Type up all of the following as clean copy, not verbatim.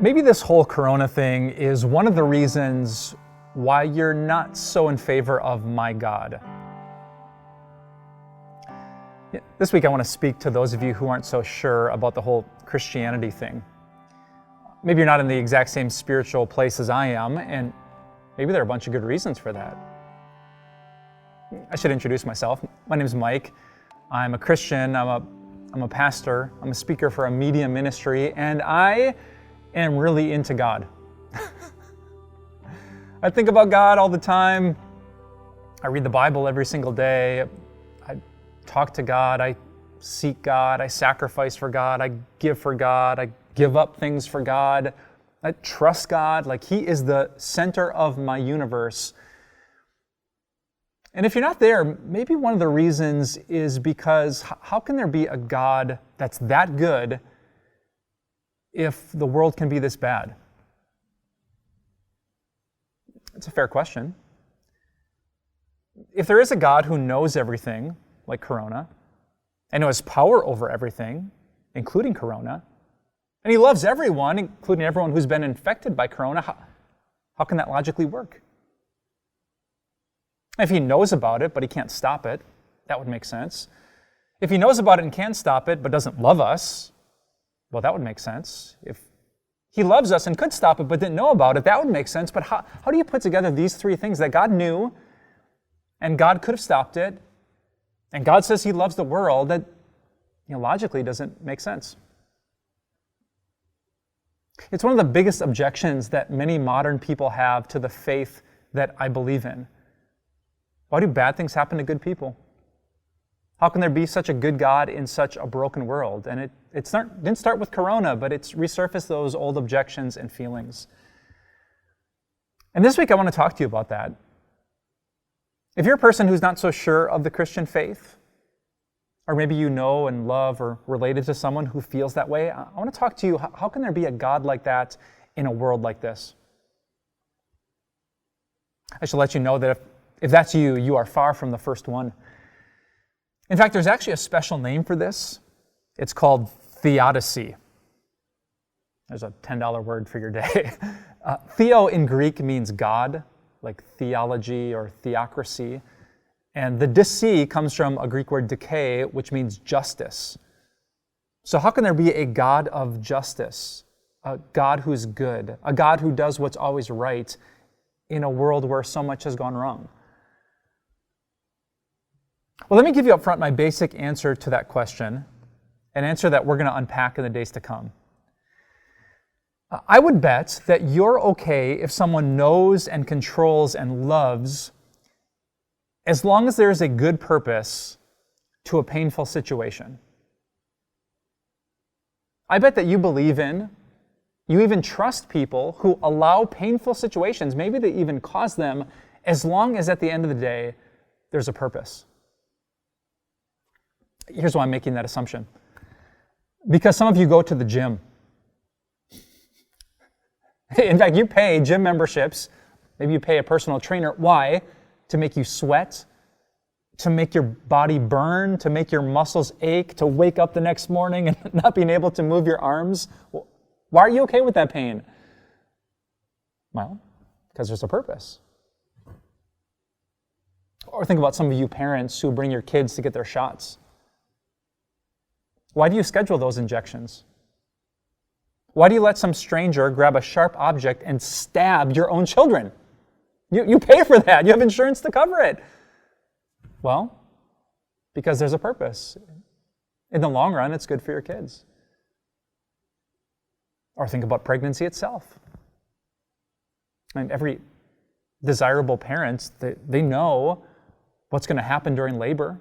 Maybe this whole Corona thing is one of the reasons why you're not so in favor of my God. This week I want to speak to those of you who aren't so sure about the whole Christianity thing. Maybe you're not in the exact same spiritual place as I am, and maybe there are a bunch of good reasons for that. I should introduce myself. My name is Mike. I'm a Christian, I'm a pastor, I'm a speaker for a media ministry, and I am really into God. I think about God all the time. I read the Bible every single day. I talk to God. I seek God. I sacrifice for God. I give for God. I give up things for God. I trust God. Like He is the center of my universe. And if you're not there, maybe one of the reasons is because how can there be a God that's that good if the world can be this bad? It's a fair question. If there is a God who knows everything, like Corona, and who has power over everything, including Corona, and He loves everyone, including everyone who's been infected by Corona, how can that logically work? If He knows about it, but He can't stop it, that would make sense. If He knows about it and can stop it, but doesn't love us, well, that would make sense. If He loves us and could stop it, but didn't know about it, that would make sense. But how do you put together these three things that God knew, and God could have stopped it, and God says He loves the world? That logically doesn't make sense. It's one of the biggest objections that many modern people have to the faith that I believe in. Why do bad things happen to good people? How can there be such a good God in such a broken world? And it didn't start with Corona, but it's resurfaced those old objections and feelings. And this week I want to talk to you about that. If you're a person who's not so sure of the Christian faith, or maybe you know and love or related to someone who feels that way, I want to talk to you, how can there be a God like that in a world like this? I should let you know that if that's you, you are far from the first one. In fact, there's actually a special name for this. It's called theodicy. There's a $10 word for your day. Theo in Greek means God, like theology or theocracy. And the disi comes from a Greek word decay, which means justice. So how can there be a God of justice, a God who's good, a God who does what's always right in a world where so much has gone wrong? Well, let me give you up front my basic answer to that question, an answer that we're going to unpack in the days to come. I would bet that you're okay if someone knows and controls and loves as long as there is a good purpose to a painful situation. I bet that you believe in, you even trust people who allow painful situations, maybe they even cause them, as long as at the end of the day, there's a purpose. Here's why I'm making that assumption. Because some of you go to the gym. In fact, you pay gym memberships. Maybe you pay a personal trainer. Why? To make you sweat, to make your body burn, to make your muscles ache, to wake up the next morning and not being able to move your arms. Why are you okay with that pain? Well, because there's a purpose. Or think about some of you parents who bring your kids to get their shots. Why do you schedule those injections? Why do you let some stranger grab a sharp object and stab your own children? You pay for that. You have insurance to cover it. Well, because there's a purpose. In the long run, it's good for your kids. Or think about pregnancy itself. And every desirable parent, they know what's going to happen during labor.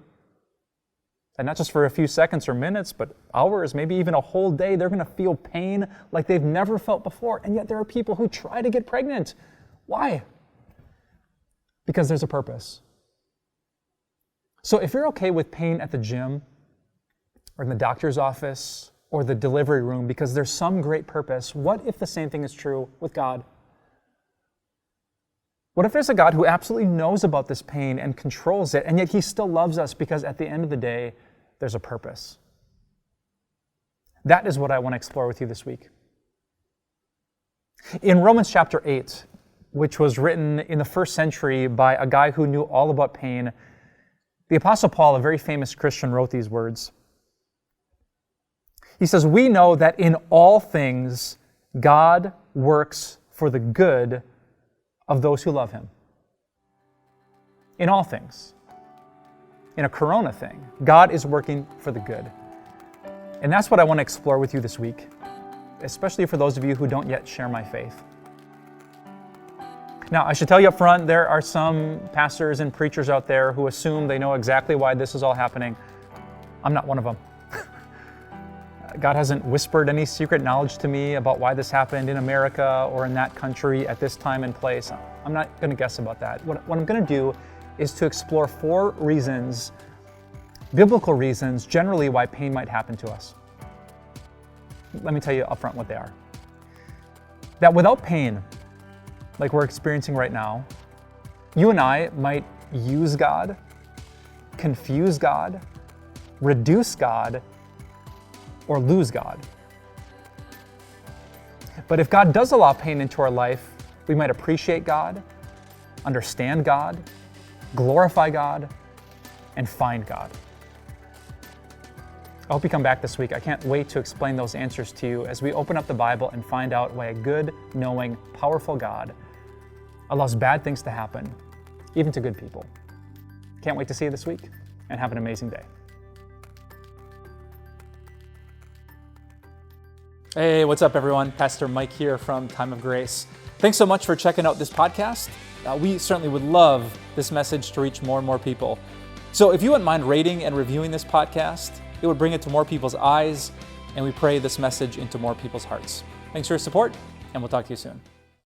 And not just for a few seconds or minutes, but hours, maybe even a whole day, they're going to feel pain like they've never felt before. And yet there are people who try to get pregnant. Why? Because there's a purpose. So if you're okay with pain at the gym, or in the doctor's office, or the delivery room, because there's some great purpose, what if the same thing is true with God? What if there's a God who absolutely knows about this pain and controls it, and yet He still loves us because at the end of the day, there's a purpose? That is what I want to explore with you this week. In Romans chapter 8, which was written in the first century by a guy who knew all about pain, the Apostle Paul, a very famous Christian, wrote these words. He says, "We know that in all things God works for the good of those who love him." In all things. In a corona thing, God is working for the good. And that's what I want to explore with you this week, especially for those of you who don't yet share my faith. Now, I should tell you up front, there are some pastors and preachers out there who assume they know exactly why this is all happening. I'm not one of them. God hasn't whispered any secret knowledge to me about why this happened in America or in that country at this time and place. I'm not going to guess about that. What I'm going to do is to explore 4 reasons, biblical reasons, generally why pain might happen to us. Let me tell you up front what they are. That without pain, like we're experiencing right now, you and I might use God, confuse God, reduce God, or lose God. But if God does allow pain into our life, we might appreciate God, understand God, glorify God, and find God. I hope you come back this week. I can't wait to explain those answers to you as we open up the Bible and find out why a good, knowing, powerful God allows bad things to happen, even to good people. Can't wait to see you this week, and have an amazing day. Hey, what's up everyone? Pastor Mike here from Time of Grace. Thanks so much for checking out this podcast. We certainly would love this message to reach more and more people. So if you wouldn't mind rating and reviewing this podcast, it would bring it to more people's eyes, and we pray this message into more people's hearts. Thanks for your support, and we'll talk to you soon.